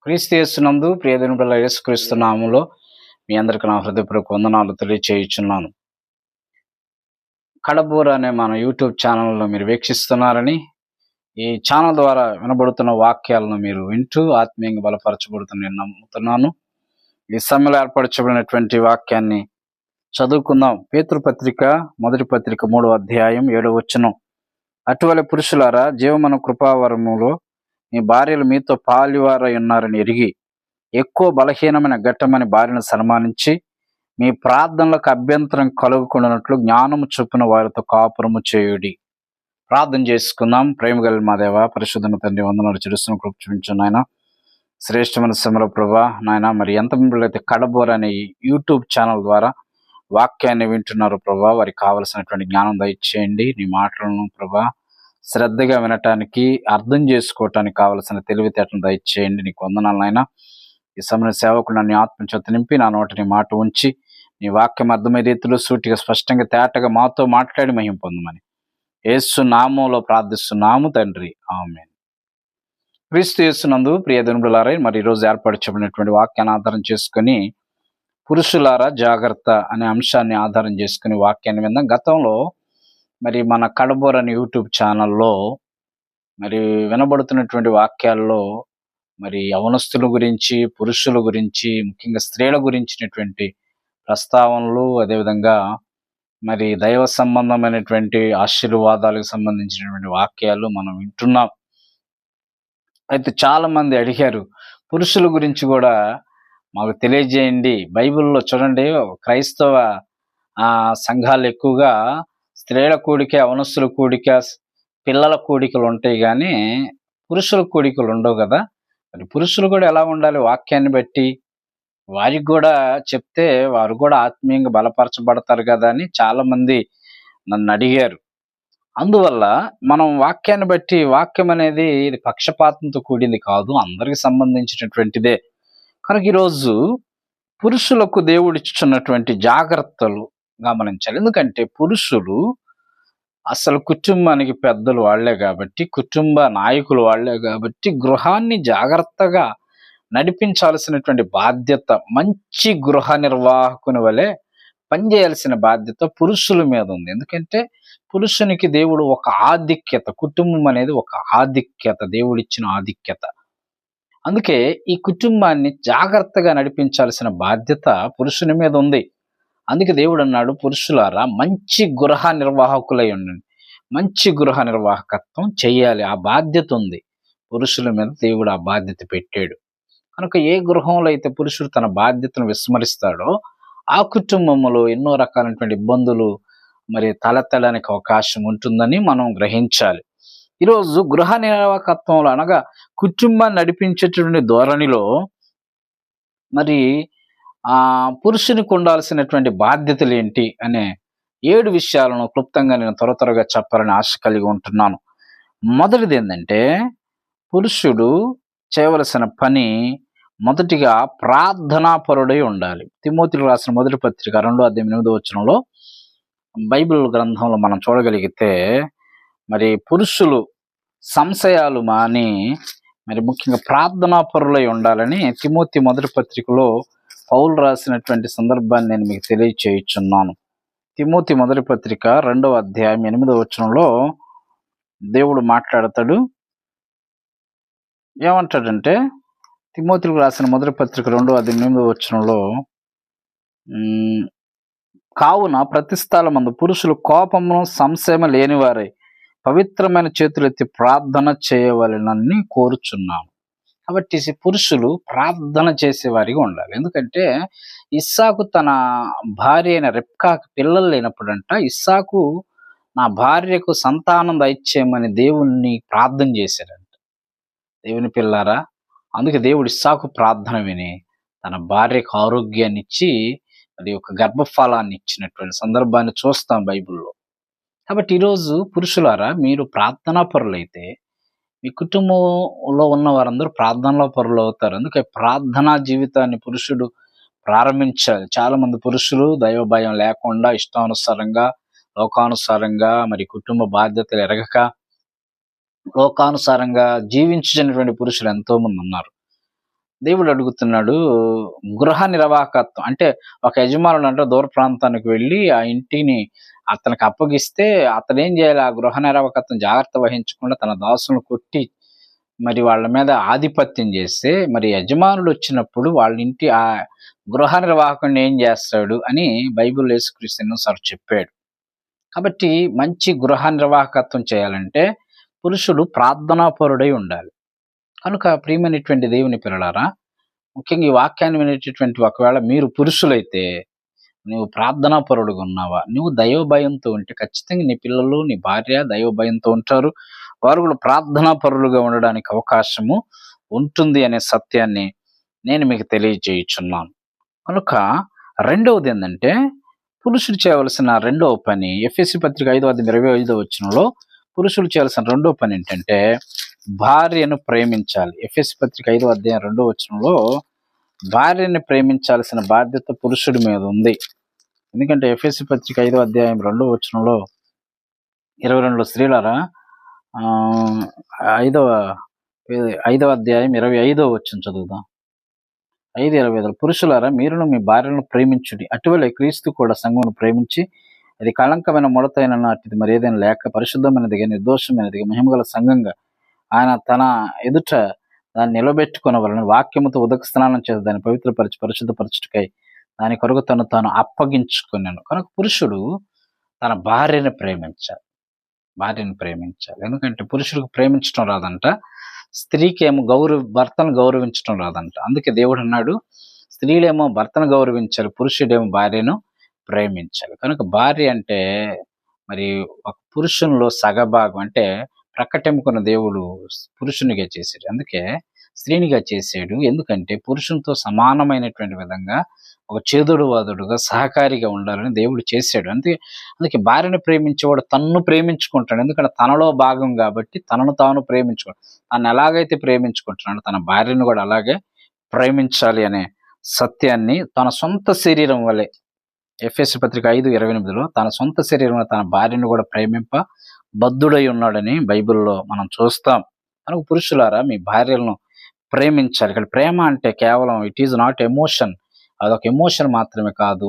క్రీస్తు యేసునందు ప్రియదేవుని బిడ్డలారా, యేసుక్రీస్తు నామములో మీ అందరికి నా హృదయపూర్వక వందనాలు తెలియచేయుచున్నాను. కడబూర అనే మన యూట్యూబ్ ఛానల్లో మీరు వీక్షిస్తున్నారని, ఈ ఛానల్ ద్వారా వినబడుతున్న వాక్యాలను మీరు వింటూ ఆత్మీయంగా బలపరచబడుతున్న నేను నమ్ముతున్నాను. ఈ సమయంలో ఏర్పరచబడినటువంటి వాక్యాన్ని చదువుకుందాం. పేతురుపత్రిక మొదటి పత్రిక 3వ అధ్యాయం 7వ వచనం. అటువలే పురుషులారా, జీవమను కృపావరములో మీ భార్యలు మీతో పాలివారై ఉన్నారని ఎరిగి ఎక్కువ బలహీనమైన ఘట్టమని భార్యను సన్మానించి మీ ప్రార్థనలకు అభ్యంతరం కలుగుకున్నట్లు జ్ఞానము చొప్పున వారితో కాపురము చేయుడి. ప్రార్థన చేసుకుందాం. ప్రేమ కలిగిన మా దేవ, పరిశుద్ధన తండ్రి, వందనాలు చెడుస్తున్న కృప చూపించు నాయన. శ్రేష్టమైన సమల ప్రభా నాయన, మరి ఎంతమంది అయితే కడబోర అనే యూట్యూబ్ ఛానల్ ద్వారా వాక్యాన్ని వింటున్నారు ప్రభా, వారికి కావలసినటువంటి జ్ఞానం దయచేయండి. నీ మాటలను ప్రభా శ్రద్ధగా వినటానికి, అర్థం చేసుకోవటానికి కావలసిన తెలివితేటను దయచేయండి. నీకు వందనాలు నాయన. ఈ సమయ సేవకుడు నన్ను ఆత్మచేత నింపి నా నోటిని మాట ఉంచి నీ వాక్యం అర్థమయ్యే రీతిలో సూటిగా, స్పష్టంగా, తేటగా మాతో మాట్లాడి మహిమ పొందమని యేసు నామంలో ప్రార్థిస్తున్నాము తండ్రి, ఆమేన్. క్రీస్తు యేసునందు ప్రియదేవుని బిడ్డలారా, మరి ఈరోజు ఏర్పరచబడినటువంటి వాక్యాన్ని ఆధారం చేసుకుని పురుషులారా జాగ్రత్త అనే అంశాన్ని ఆధారం చేసుకుని వాక్యాన్ని విందాం. గతంలో మరి మన కడబోర్ అనే యూట్యూబ్ ఛానల్లో మరి వినబడుతున్నటువంటి వాక్యాల్లో మరి యవనస్తుల గురించి, పురుషుల గురించి, ముఖ్యంగా స్త్రీల గురించినటువంటి ప్రస్తావనలు, అదేవిధంగా మరి దైవ సంబంధమైనటువంటి ఆశీర్వాదాలకు సంబంధించినటువంటి వాక్యాలు మనం వింటున్నాం. అయితే చాలా మంది అడిగారు, పురుషుల గురించి కూడా మాకు తెలియజేయండి. బైబిల్లో చూడండి, క్రైస్తవ సంఘాలు ఎక్కువగా స్త్రీల కూడిక, యవనస్తుల కూడిక, పిల్లల కూడికలు ఉంటాయి, కానీ పురుషుల కూడికలు ఉండవు కదా. మరి పురుషులు కూడా ఎలా ఉండాలి? వాక్యాన్ని బట్టి వారికి కూడా చెప్తే వారు కూడా ఆత్మీయంగా బలపరచబడతారు కదా అని చాలా మంది నన్ను అడిగారు. అందువల్ల మనం వాక్యాన్ని బట్టి, వాక్యం అనేది ఇది పక్షపాతంతో కూడింది కాదు, అందరికి సంబంధించినటువంటిదే. కనుక ఈరోజు పురుషులకు దేవుడిచ్చుచున్నటువంటి జాగ్రత్తలు గమనించాలి. ఎందుకంటే పురుషులు అసలు కుటుంబానికి పెద్దలు వాళ్లే కాబట్టి, కుటుంబ నాయకులు వాళ్లే కాబట్టి, గృహాన్ని జాగ్రత్తగా నడిపించాల్సినటువంటి బాధ్యత, మంచి గృహ నిర్వాహకుని వలె పనిచేయాల్సిన బాధ్యత పురుషుల మీద ఉంది. ఎందుకంటే పురుషునికి దేవుడు ఒక ఆధిక్యత, కుటుంబం అనేది ఒక ఆధిక్యత, దేవుడిచ్చిన ఆధిక్యత. అందుకే ఈ కుటుంబాన్ని జాగ్రత్తగా నడిపించాల్సిన బాధ్యత పురుషుని మీద ఉంది. అందుకే దేవుడు అన్నాడు, పురుషులారా మంచి గృహ నిర్వాహకులై ఉండండి. మంచి గృహ నిర్వాహకత్వం చెయ్యాలి, ఆ బాధ్యత ఉంది పురుషుల మీద. దేవుడు ఆ బాధ్యత పెట్టాడు. కనుక ఏ గృహంలో అయితే పురుషుడు తన బాధ్యతను విస్మరిస్తాడో ఆ కుటుంబంలో ఎన్నో రకాలైనటువంటి ఇబ్బందులు మరి తలెత్తడానికి అవకాశం ఉంటుందని మనం గ్రహించాలి. ఈరోజు గృహ నిర్వాహకత్వంలో, అనగా కుటుంబాన్ని నడిపించేటువంటి ధోరణిలో మరి పురుషునికి ఉండాల్సినటువంటి బాధ్యతలు ఏంటి అనే 7 విషయాలను క్లుప్తంగా నేను త్వరగా చెప్పాలని ఆశ కలిగి ఉంటున్నాను. మొదటిది ఏంటంటే, పురుషుడు చేయవలసిన పని మొదటిగా ప్రార్థనాపరుడై ఉండాలి. తిమోతికి రాసిన మొదటి పత్రిక 2వ అధ్యాయం 8వ వచనంలో బైబిల్ గ్రంథంలో మనం చూడగలిగితే, మరి పురుషులు సంశయాలు మాని మరి ముఖ్యంగా ప్రార్థనాపరులై ఉండాలని తిమోతి మొదటి పత్రికలో పౌలు రాసినటువంటి సందర్భాన్ని నేను మీకు తెలియచేయుచున్నాను. తిమోతి మొదటి పత్రిక 2వ అధ్యాయం 8వ వచనంలో దేవుడు మాట్లాడతాడు. ఏమంటాడంటే, తిమోతికి రాసిన మొదటి పత్రిక 2వ అధ్యాయం 8వ వచనంలో, కావున ప్రతి స్థలమందు పురుషులు కోపమును సంశయము లేనివారై పవిత్రమైన చేతులెత్తి ప్రార్థన చేయవలెనని కోరుచున్నాను. కాబట్టి పురుషులు ప్రార్థన చేసేవారిగా ఉండాలి. ఎందుకంటే ఇస్సాకు తన భార్య అయిన రెబ్కాకు పిల్లలు లేనప్పుడంట, ఇస్సాకు నా భార్యకు సంతానం దయచేయమని దేవుణ్ణి ప్రార్థన చేశాడంట. దేవుని పిల్లారా, అందుకే దేవుడు ఇస్సాకు ప్రార్థన విని తన భార్యకు ఆరోగ్యాన్ని ఇచ్చి అది ఒక గర్భఫలాన్ని ఇచ్చినటువంటి సందర్భాన్ని చూస్తాం బైబిల్లో. కాబట్టి ఈరోజు పురుషులారా, మీరు ప్రార్థనా పరులైతే మీ కుటుంబంలో ఉన్న వారందరూ ప్రార్థనలో పరులు అవుతారు. అందుకే ప్రార్థనా జీవితాన్ని పురుషుడు ప్రారంభించాలి. చాలా మంది పురుషులు దైవ భయం లేకుండా ఇష్టానుసారంగా, లోకానుసారంగా, మరి కుటుంబ బాధ్యతలు ఎరగక లోకానుసారంగా జీవించినటువంటి పురుషులు ఎంతో మంది ఉన్నారు. దేవుడు అడుగుతున్నాడు గృహ నిర్వాహకత్వం. అంటే ఒక యజమానుడు అంటే దూర ప్రాంతానికి వెళ్ళి ఆ ఇంటిని అతనికి అప్పగిస్తే అతనేం చేయాలి? ఆ గృహ నిర్వాహకత్వం జాగ్రత్త వహించకుండా తన దాసులను కొట్టి మరి వాళ్ళ మీద ఆధిపత్యం చేస్తే, మరి యజమానుడు వచ్చినప్పుడు వాళ్ళ ఇంటి ఆ గృహ నిర్వాహకుడిని ఏం చేస్తాడు అని బైబిల్ యేసుక్రీస్తు ఎన్నోసార్లు చెప్పాడు. కాబట్టి మంచి గృహ నిర్వాహకత్వం చేయాలంటే పురుషుడు ప్రార్థనాపరుడై ఉండాలి. కనుక ప్రియమైనటువంటి దేవుని పిల్లలారా, ముఖ్యంగా ఈ వాక్యాన్ని వినేటటువంటి ఒకవేళ మీరు పురుషులైతే, నువ్వు ప్రార్థనాపరుడుగా ఉన్నావా? నువ్వు దైవభయంతో ఉంటే ఖచ్చితంగా నీ పిల్లలు, నీ భార్య దైవభయంతో ఉంటారు. వారు కూడా ప్రార్థనాపరులుగా ఉండడానికి అవకాశము ఉంటుంది అనే సత్యాన్ని నేను మీకు తెలియజేయుచున్నాను. కనుక రెండవదేందంటే, పురుషుడు చేయవలసిన రెండవ పని ఎఫెసీ పత్రిక 5:25 పురుషులు చేయాల్సిన రెండో పనేంటంటే, భార్యను ప్రేమించాలి. ఎఫెసీ పత్రిక 5:2 భార్యని ప్రేమించాల్సిన బాధ్యత పురుషుడి మీద ఉంది. ఎందుకంటే ఎఫెసీ పత్రిక 5:2 22 స్త్రీలారా, ఐదవ 5:25 చదువుదాం. 5:25 పురుషులారా, మీరును మీ భార్యలను ప్రేమించుడి. అటువలే క్రీస్తు కూడా సంఘమును ప్రేమించి, అది కళంకమైన ముడతైన నాటిది మరి ఏదైనా లేక పరిశుద్ధమైనదిగా నిర్దోషమైనదిగా మహిమగల సంఘంగా ఆయన తన ఎదుట దాన్ని నిలబెట్టుకొనవలెను. వాక్యముతో ఉదక స్నానం చేసి దాన్ని పవిత్రపరిచి పరిశుద్ధపరచుటకై దాని కొరకు తాను అప్పగించుకున్నాను. కనుక పురుషుడు తన భార్యను ప్రేమించాలి. ఎందుకంటే పురుషుడికి ప్రేమించడం రాదంట, స్త్రీకేమో భర్తను గౌరవించడం రాదంట. అందుకే దేవుడు అన్నాడు, స్త్రీలేమో భర్తను గౌరవించాలి, పురుషుడేమో భార్యను ప్రేమించాలి. కనుక భార్య అంటే మరి ఒక పురుషునిలో సగభాగం. అంటే ప్రక్కటెముకున్న దేవుడు పురుషునిగా చేశాడు, అందుకే స్త్రీనిగా చేశాడు. ఎందుకంటే పురుషునితో సమానమైనటువంటి విధంగా ఒక చేదుడు వాదుడుగా సహకారిగా ఉండాలని దేవుడు చేశాడు. అందుకే భార్యను ప్రేమించేవాడు తన్ను ప్రేమించుకుంటాడు. ఎందుకంటే తనలో భాగం కాబట్టి తనను తాను ప్రేమించుకోడు. తను ఎలాగైతే ప్రేమించుకుంటున్నాడో తన భార్యను కూడా అలాగే ప్రేమించాలి అనే సత్యాన్ని తన సొంత శరీరం వలె ఎఫెసీ పత్రిక 5:28 తన సొంత శరీరంలో తన భార్యను కూడా ప్రేమింప బద్ధుడై ఉన్నాడని బైబిల్లో మనం చూస్తాం. కనుక పురుషులారా, మీ భార్యలను ప్రేమించాలి. ఇక్కడ ప్రేమ అంటే కేవలం ఇట్ ఈజ్ నాట్ ఎమోషన్. అదొక ఎమోషన్ మాత్రమే కాదు,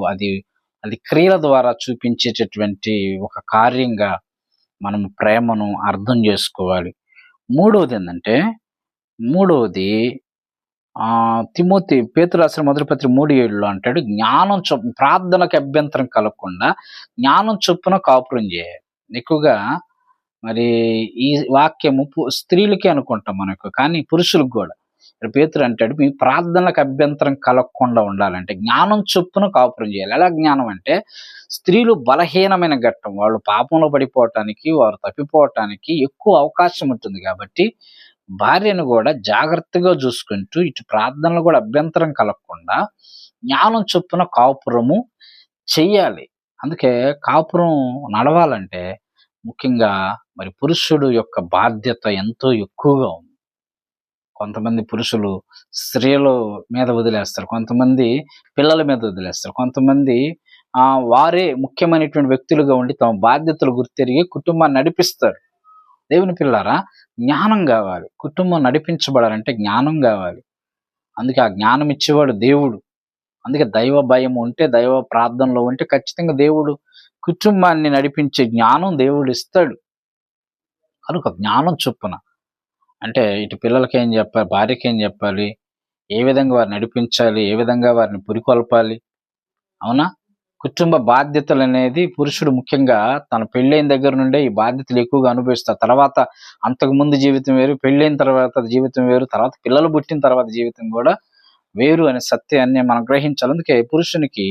అది క్రియల ద్వారా చూపించేటటువంటి ఒక కార్యంగా మనం ప్రేమను అర్థం చేసుకోవాలి. మూడవది పేతురు రాసిన మొదటి పత్రిక 3:7 అంటాడు, ప్రార్థనకు అభ్యంతరం కలగకుండా జ్ఞానం చొప్పున కాపురం చేయాలి. ఎక్కువగా మరి ఈ వాక్యము స్త్రీలకే అనుకుంటాం మనకు, కానీ పురుషులకు కూడా పేతురు అంటాడు, మీ ప్రార్థనలకు అభ్యంతరం కలగకుండా ఉండాలంటే జ్ఞానం చొప్పున కాపురం చేయాలి. ఎలా జ్ఞానం అంటే, స్త్రీలు బలహీనమైన ఘట్టం, వాళ్ళు పాపంలో పడిపోవటానికి, వారు తప్పిపోవటానికి ఎక్కువ అవకాశం ఉంటుంది. కాబట్టి భార్యను కూడా జాగ్రత్తగా చూసుకుంటూ ఇటు ప్రార్థనలు కూడా అభ్యంతరం కలగకుండా జ్ఞానం చొప్పున కాపురము చెయ్యాలి. అందుకే కాపురం నడవాలంటే ముఖ్యంగా మరి పురుషుడు యొక్క బాధ్యత ఎంతో ఎక్కువగా ఉంది. కొంతమంది పురుషులు స్త్రీల మీద వదిలేస్తారు, కొంతమంది పిల్లల మీద వదిలేస్తారు, కొంతమంది వారే ముఖ్యమైనటువంటి వ్యక్తులుగా ఉండి తమ బాధ్యతలు గుర్తెరిగి కుటుంబాన్ని నడిపిస్తారు. దేవుని పిల్లారా, జ్ఞానం కావాలి. కుటుంబం నడిపించబడాలంటే జ్ఞానం కావాలి. అందుకే ఆ జ్ఞానం ఇచ్చేవాడు దేవుడు. అందుకే దైవ భయం ఉంటే, దైవ ప్రార్థనలో ఉంటే ఖచ్చితంగా దేవుడు కుటుంబాన్ని నడిపించే జ్ఞానం దేవుడు ఇస్తాడు. కనుక జ్ఞానం చొప్పున అంటే ఇటు పిల్లలకి ఏం చెప్పాలి, భార్యకి ఏం చెప్పాలి, ఏ విధంగా వారిని నడిపించాలి, ఏ విధంగా వారిని పురికొల్పాలి. అవునా? కుటుంబ బాధ్యతలు అనేది పురుషుడు ముఖ్యంగా తన పెళ్ళైన దగ్గర నుండే ఈ బాధ్యతలు ఎక్కువగా అనుభవిస్తారు. తర్వాత అంతకుముందు జీవితం వేరు, పెళ్ళైన తర్వాత జీవితం వేరు, తర్వాత పిల్లలు పుట్టిన తర్వాత జీవితం కూడా వేరు అనే సత్యాన్ని మనం గ్రహించాలి. అందుకే పురుషునికి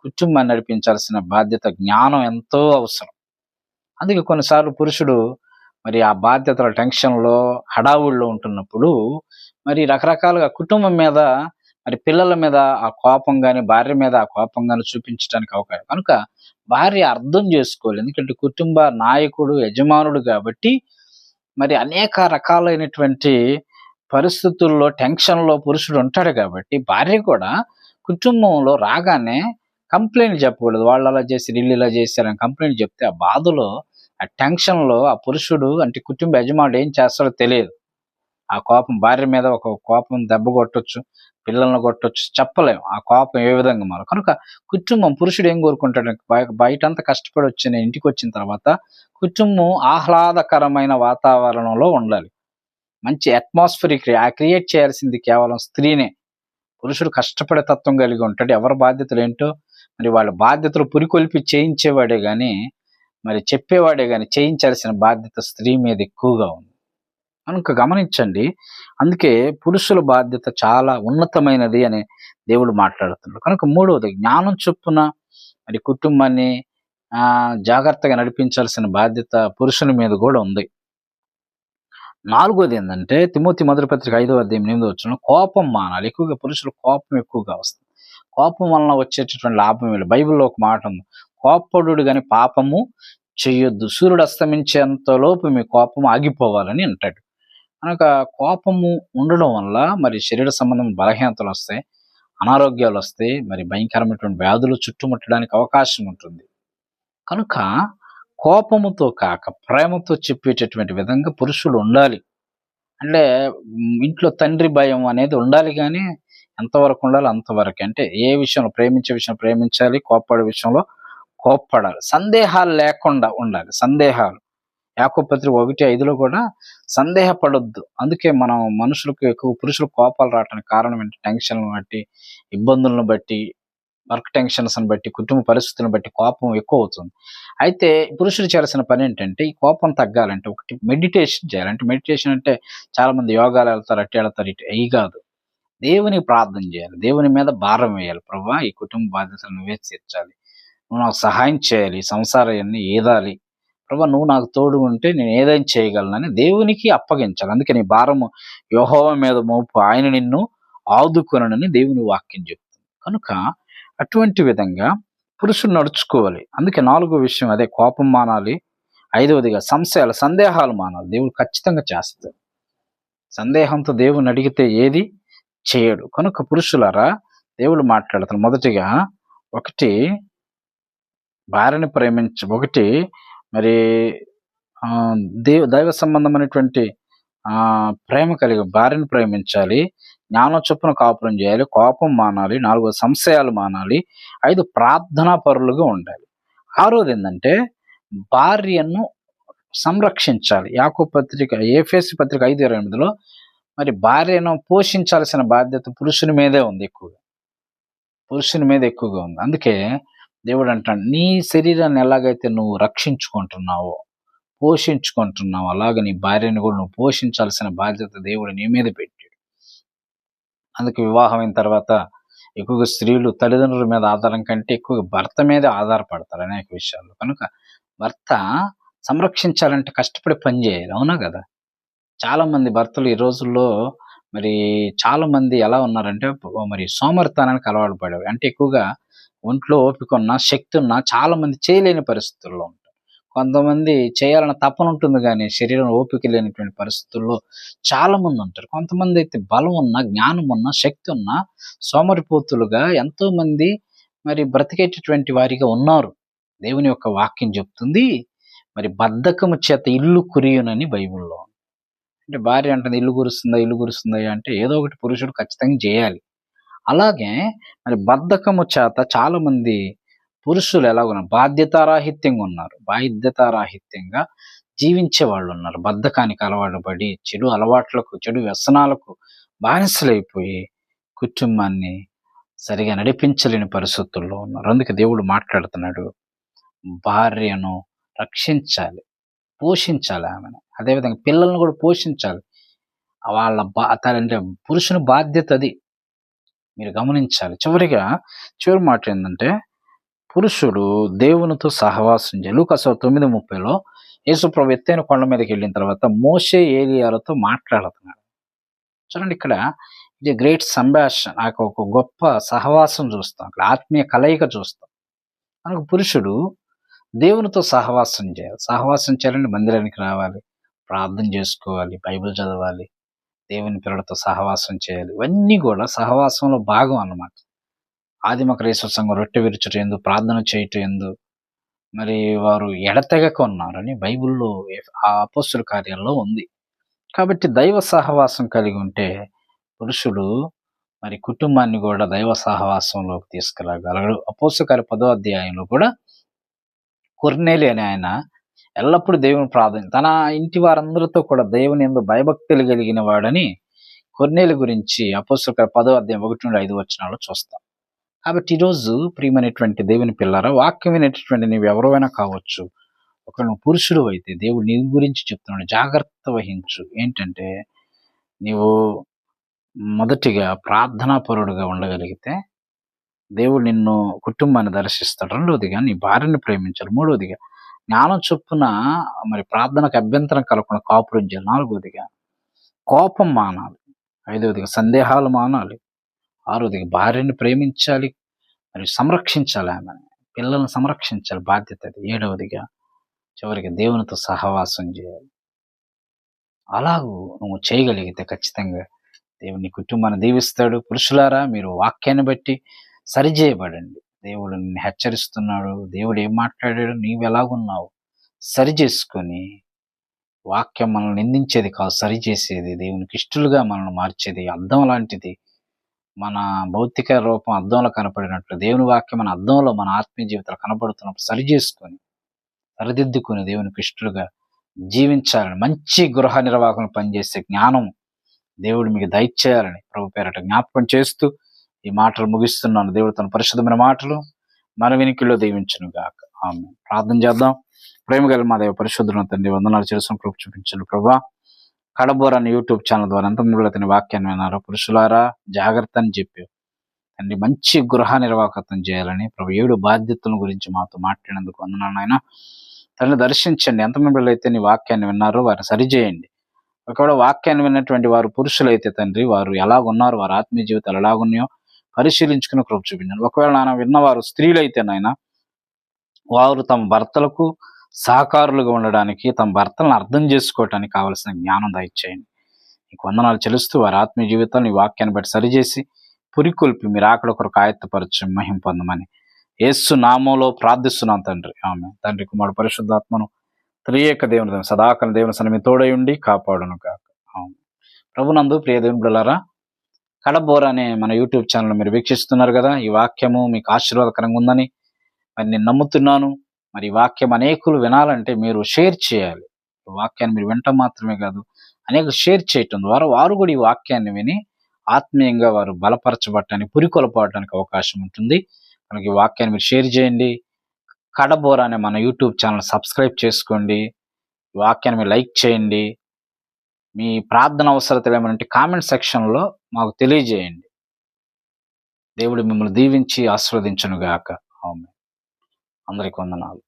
కుటుంబాన్ని నడిపించాల్సిన బాధ్యత, జ్ఞానం ఎంతో అవసరం. అందుకే కొన్నిసార్లు పురుషుడు మరి ఆ బాధ్యతల టెన్షన్లో, హడావుడిలో ఉంటున్నప్పుడు మరి రకరకాలుగా కుటుంబం మీద, మరి పిల్లల మీద ఆ కోపం కానీ, భార్య మీద ఆ కోపం కానీ చూపించడానికి అవకాశం. కనుక భార్య అర్థం చేసుకోవాలి. ఎందుకంటే కుటుంబ నాయకుడు, యజమానుడు కాబట్టి మరి అనేక రకాలైనటువంటి పరిస్థితుల్లో, టెన్షన్లో పురుషుడు ఉంటాడు కాబట్టి భార్య కూడా కుటుంబంలో రాగానే కంప్లైంట్ చెప్పకూడదు. వాళ్ళు అలా చేశారు, వీళ్ళు ఇలా చేశారని కంప్లైంట్ చెప్తే ఆ బాధలో, ఆ టెన్షన్లో ఆ పురుషుడు అంటే కుటుంబ యజమానుడు ఏం చేస్తాడో తెలియదు. ఆ కోపం భార్య మీద ఒక కోపం దెబ్బ కొట్టొచ్చు, పిల్లల్ని కొట్టొచ్చు, చెప్పలేం ఆ కోపం ఏ విధంగా మారో. కనుక కుటుంబం పురుషుడు ఏం కోరుకుంటాడు, బయటంతా కష్టపడి వచ్చిన ఇంటికి వచ్చిన తర్వాత కుటుంబం ఆహ్లాదకరమైన వాతావరణంలో ఉండాలి. మంచి అట్మాస్ఫియర్ క్రియేట్ చేయాల్సింది కేవలం స్త్రీనే. పురుషుడు కష్టపడే తత్వం కలిగి ఉంటాడు. ఎవరి బాధ్యతలు ఏంటో మరి వాళ్ళ బాధ్యతలు పురికొల్పి చేయించేవాడే గాని, మరి చెప్పేవాడే గాని చేయించాల్సిన బాధ్యత స్త్రీ మీద ఎక్కువగా ఉంది. కనుక గమనించండి. అందుకే పురుషుల బాధ్యత చాలా ఉన్నతమైనది అని దేవుడు మాట్లాడుతున్నాడు. కనుక మూడవది జ్ఞానం చొప్పున మరి కుటుంబాన్ని జాగ్రత్తగా నడిపించాల్సిన బాధ్యత పురుషుని మీద కూడా ఉంది. నాలుగోది ఏంటంటే తిమోతి మొదటి పత్రిక 5వ అధ్యాయం 8వ వచనం, కోపం మానాలి. ఎక్కువగా పురుషులు కోపం ఎక్కువగా వస్తుంది. కోపం వలన వచ్చేటటువంటి లాభం లేదు. బైబిల్లో ఒక మాట ఉంది, కోప్పడు గాని పాపము చెయ్యొద్దు, సూర్యుడు అస్తమించేంతలోపు మీ కోపం ఆగిపోవాలని అంటాడు. కనుక కోపము ఉండడం వల్ల మరి శరీర సంబంధం బలహీనతలు వస్తాయి, అనారోగ్యాలు వస్తాయి, మరి భయంకరమైనటువంటి వ్యాధులు చుట్టుముట్టడానికి అవకాశం ఉంటుంది. కనుక కోపముతో కాక ప్రేమతో చెప్పేటటువంటి విధంగా పురుషుడు ఉండాలి. అంటే ఇంట్లో తండ్రి భయం అనేది ఉండాలి, కానీ ఎంతవరకు ఉండాలి అంతవరకు. అంటే ఏ విషయంలో ప్రేమించే విషయం ప్రేమించాలి, కోప్పడే విషయంలో కోప్పడాలి, సందేహాలు లేకుండా ఉండాలి. సందేహాలు యాకోబు పత్రిక 1:5లో కూడా సందేహపడొద్దు. అందుకే మనం మనుషులకు ఎక్కువ పురుషులు కోపాలు రావడానికి కారణం ఏంటి, టెన్షన్లను బట్టి, ఇబ్బందులను బట్టి, వర్క్ టెన్షన్స్ బట్టి, కుటుంబ పరిస్థితులను బట్టి కోపం ఎక్కువ అవుతుంది. అయితే పురుషుడు చేయాల్సిన పని ఏంటంటే ఈ కోపం తగ్గాలంటే ఒకటి మెడిటేషన్ చేయాలి. అంటే మెడిటేషన్ అంటే చాలా మంది యోగాలు వెళ్తారు, అటు వెళ్తారు, ఇటు అయి కాదు. దేవునికి ప్రార్థన చేయాలి, దేవుని మీద భారం వేయాలి. ప్రభువా ఈ కుటుంబ బాధ్యతలు నువ్వే తీర్చాలి, నువ్వు నాకు సహాయం చేయాలి, ఈ సంసారాన్ని ఏదాలి, ప్రభా నువ్వు నాకు తోడు ఉంటే నేను ఏదైనా చేయగలనని దేవునికి అప్పగించాలి. అందుకే నీ భారము యెహోవా మీద మోపు, ఆయన నిన్ను ఆదుకొనునని దేవుని వాక్యం చెప్తుంది. కనుక అటువంటి విధంగా పురుషుడు నడుచుకోవాలి. అందుకే 4వ విషయం అదే, కోపం మానాలి. 5వదిగా సందేహాలు మానాలి. దేవుడు ఖచ్చితంగా చేస్తాడు. సందేహంతో దేవుని అడిగితే ఏది చేయడు. కనుక పురుషులారా దేవుడు మాట్లాడుతాడు. మొదటిగా ఒకటి భార్యని ఒకటి మరి దైవ సంబంధమైనటువంటి ప్రేమ కలిగి భార్యను ప్రేమించాలి, జ్ఞానం చొప్పున కాపురం చేయాలి, కోపం మానాలి, 4 సంశయాలు మానాలి, 5 ప్రార్థనా పరులుగా ఉండాలి. 6వది ఏంటంటే భార్యను సంరక్షించాలి. యాకోబు పత్రిక ఎఫెసీ పత్రిక 5:28లో మరి భార్యను పోషించాల్సిన బాధ్యత పురుషుని మీదే ఉంది, పురుషుని మీద ఎక్కువగా ఉంది. అందుకే దేవుడు అంటాడు, నీ శరీరాన్ని ఎలాగైతే నువ్వు రక్షించుకుంటున్నావో, పోషించుకుంటున్నావు, అలాగే నీ భార్యను కూడా నువ్వు పోషించాల్సిన బాధ్యత దేవుడు నీ మీద పెట్టాడు. అందుకే వివాహమైన తర్వాత ఎక్కువగా స్త్రీలు తల్లిదండ్రుల మీద ఆధారం కంటే ఎక్కువగా భర్త మీద ఆధారపడతారు అనేక విషయాల్లో. కనుక భర్త సంరక్షించాలంటే కష్టపడి పని చేయాలి, అవునా కదా. చాలా మంది భర్తలు ఈ రోజుల్లో మరి చాలా మంది ఎలా ఉన్నారంటే మరి సోమరితనానికి అలవాటు పడేవి. అంటే ఎక్కువగా ఒంట్లో ఓపిక ఉన్నా, శక్తి ఉన్నా చాలా మంది చేయలేని పరిస్థితుల్లో ఉంటారు. కొంతమంది చేయాలన్న తపన ఉంటుంది, కానీ శరీరం ఓపిక లేనటువంటి పరిస్థితుల్లో చాలా మంది ఉంటారు. కొంతమంది అయితే బలం ఉన్నా, జ్ఞానం ఉన్నా, శక్తి ఉన్నా సోమరిపోతులుగా ఎంతో మంది మరి బ్రతికేటటువంటి వారిగా ఉన్నారు. దేవుని యొక్క వాక్యం చెప్తుంది, మరి బద్ధకము చేత ఇల్లు కురియునని బైబిల్లో. అంటే భార్య అంటుంది ఇల్లు కురుస్తుందా అంటే ఏదో ఒకటి పురుషుడు ఖచ్చితంగా చేయాలి. అలాగే మరి బద్ధకము చేత చాలా మంది పురుషులు ఎలా ఉన్నారు, బాధ్యతారాహిత్యంగా జీవించే వాళ్ళు ఉన్నారు. బద్ధకానికి అలవాటు పడి చెడు అలవాట్లకు, చెడు వ్యసనాలకు బానిసలైపోయి కుటుంబాన్ని సరిగా నడిపించలేని పరిస్థితుల్లో ఉన్నారు. అందుకే దేవుడు మాట్లాడుతున్నాడు, భార్యను రక్షించాలి, పోషించాలి ఆమెను. అదేవిధంగా పిల్లల్ని కూడా పోషించాలి. వాళ్ళ అంటే పురుషుని బాధ్యత అది, మీరు గమనించాలి. చివరి మాట ఏంటంటే పురుషుడు దేవునితో సహవాసం చేయాలి. లూకా 9:30లో యేసుప్రభు ఎత్తైన కొండ మీదకి వెళ్ళిన తర్వాత మోషే ఏలియాలతో మాట్లాడుతున్నాడు. చూడండి, ఇక్కడ ఇది గ్రేట్ సంభాషణ, నాకు ఒక గొప్ప సహవాసం చూస్తాం, అక్కడ ఆత్మీయ కలయిక చూస్తాం. కనుక పురుషుడు దేవునితో సహవాసం చేయాలంటే మందిరానికి రావాలి, ప్రార్థన చేసుకోవాలి, బైబిల్ చదవాలి, దేవుని పిల్లలతో సహవాసం చేయాలి. ఇవన్నీ కూడా సహవాసంలో భాగం అన్నమాట. ఆదిమ క్రైస్తవ సంఘం రొట్టె విరుచుట ఎందు, ప్రార్థన చేయటం ఎందు మరి వారు ఎడతెగక ఉన్నారని బైబిల్లో ఆ అపోస్తలుల కార్యాల్లో ఉంది. కాబట్టి దైవ సహవాసం కలిగి ఉంటే పురుషుడు మరి కుటుంబాన్ని కూడా దైవ సహవాసంలోకి తీసుకురాగలడు. అపోస్తలకార్య 10వ అధ్యాయంలో కూడా కొర్నేలి అనే ఆయన ఎల్లప్పుడూ దేవుని ప్రార్థన తన ఇంటి వారందరితో కూడా దేవుని యందు భయభక్తులు కలిగిన వాడని కొర్నేలి గురించి అపోస్తలకార్య 10వ అధ్యాయం 1-5 వచనాల్లో చూస్తాం. కాబట్టి ఈరోజు ప్రియమైనటువంటి దేవుని పిల్లారా, వాక్యం వినేటటువంటి నీవు ఎవరైనా కావచ్చు. ఒకవేళ నువ్వు పురుషుడు అయితే దేవుడు నీ గురించి చెప్తున్నాడు, జాగ్రత్త వహించు. ఏంటంటే నీవు మొదటిగా ప్రార్థనాపరుడుగా ఉండగలిగితే దేవుడు నిన్ను కుటుంబాన్ని దర్శిస్తాడు. రెండవదిగా నీ భార్యను ప్రేమించాలి. మూడవదిగా జ్ఞానం చొప్పున మరి ప్రార్థనకు అభ్యంతరం కలగకుండా కాపురం చేయాలి. నాలుగవదిగా కోపం మానాలి. ఐదవదిగా సందేహాలు మానాలి. ఆరోదిగా భార్యని ప్రేమించాలి, మరి సంరక్షించాలి, ఆమెను పిల్లల్ని సంరక్షించాలి, బాధ్యత అది. ఏడవదిగా చివరికి దేవునితో సహవాసం చేయాలి. అలాగూ నువ్వు చేయగలిగితే ఖచ్చితంగా దేవుడు నీ కుటుంబాన్ని దీవిస్తాడు. పురుషులారా, మీరు వాక్యాన్ని బట్టి సరిచేయబడండి. దేవుడు నిన్ను హెచ్చరిస్తున్నాడు. దేవుడు ఏం మాట్లాడాడు, నీవు ఎలాగున్నావు సరిచేసుకొని, వాక్యం మనల్ని నిందించేది కాదు, సరిచేసేది, దేవునికి ఇష్టలుగా మనల్ని మార్చేది, అద్దం లాంటిది. మన భౌతిక రూపం అద్దంలో కనపడినట్లు దేవుని వాక్యం మన అద్దంలో మన ఆత్మీయ జీవితాలు కనపడుతున్నప్పుడు సరిచేసుకొని సరిదిద్దుకుని దేవునికి ఇష్టలుగా జీవించాలని, మంచి గృహ నిర్వాహకులు పనిచేసే జ్ఞానం దేవుడు మీకు దయచేయాలని ప్రభు పేరట జ్ఞాపకం చేస్తూ ఈ మాటలు ముగిస్తున్నాను. దేవుడు తన పరిశుద్ధమైన మాటలు మన వినికిలో దీవించును గాక. ఆమె ప్రార్థన చేద్దాం. ప్రేమ గల మా దేవ పరిశుద్ధులను తండ్రి, వందనాలు చేసిన కృప చూపించండి ప్రభా. కడబోర్ అనే యూట్యూబ్ ఛానల్ ద్వారా ఎంతమంది అతని వాక్యాన్ని విన్నారో పురుషులారా, జాగ్రత్త అని చెప్పి తండ్రి మంచి గృహ నిర్వాహకత్వం చేయాలని ప్రభు 7 బాధ్యతల గురించి మాతో మాట్లాడినందుకు వందనాలు నాయన. తండ్రి దర్శించండి. ఎంతమంది అయితే నీ వాక్యాన్ని విన్నారో వారిని సరిచేయండి. ఒకవేళ వాక్యాన్ని విన్నటువంటి వారు పురుషులైతే తండ్రి, వారు ఎలాగున్నారు, వారి ఆత్మీయ జీవితాలు ఎలాగున్నాయో పరిశీలించుకుని కృప చూపించండి. ఒకవేళ నాయన విన్నవారు స్త్రీలైతే నాయన, వారు తమ భర్తలకు సహకారులుగా ఉండడానికి, తమ భర్తలను అర్థం చేసుకోవటానికి కావలసిన జ్ఞానం దయచేయండి. నీకు వందనాలు చెల్లిస్తూ వారి ఆత్మీయ జీవితాన్ని ఈ వాక్యాన్ని బట్టి సరిచేసి పురికొల్పి మీరు అక్కడ ఒకరికి ఆయత్తపరచు మహిమ పొందమని యేసు నామంలో ప్రార్థిస్తున్నాం తండ్రి. ఆమె తండ్రి కుమారుడు పరిశుద్ధాత్మను త్రియేక దేవుని సదాకాలం దేవుని సన్నిధి తోడై ఉండి కాపాడును గాక. ఆమె ప్రభునందు ప్రియ దేవుని బిడ్డలారా, కడబోర్ అనే మన యూట్యూబ్ ఛానల్ మీరు వీక్షిస్తున్నారు కదా. ఈ వాక్యము మీకు ఆశీర్వాదకరంగా ఉందని మరి నేను నమ్ముతున్నాను. మరి ఈ వాక్యం అనేకులు వినాలంటే మీరు షేర్ చేయాలి. వాక్యాన్ని మీరు వినటం మాత్రమే కాదు, అనేకులు షేర్ చేయటం ద్వారా వారు కూడా ఈ వాక్యాన్ని విని ఆత్మీయంగా వారు బలపరచబడటానికి, పురికొల్పడానికి అవకాశం ఉంటుంది. మనకి ఈ వాక్యాన్ని మీరు షేర్ చేయండి. కడబోర్ అనే మన యూట్యూబ్ ఛానల్ సబ్స్క్రైబ్ చేసుకోండి. ఈ వాక్యాన్ని మీరు లైక్ చేయండి. మీ ప్రార్థన అవసరతలు ఏమంటే కామెంట్ సెక్షన్లో మాకు తెలియజేయండి. దేవుడు మిమ్మల్ని దీవించి ఆశీర్వదించును గాక. ఆమేన్. అందరికీ వందనాలు.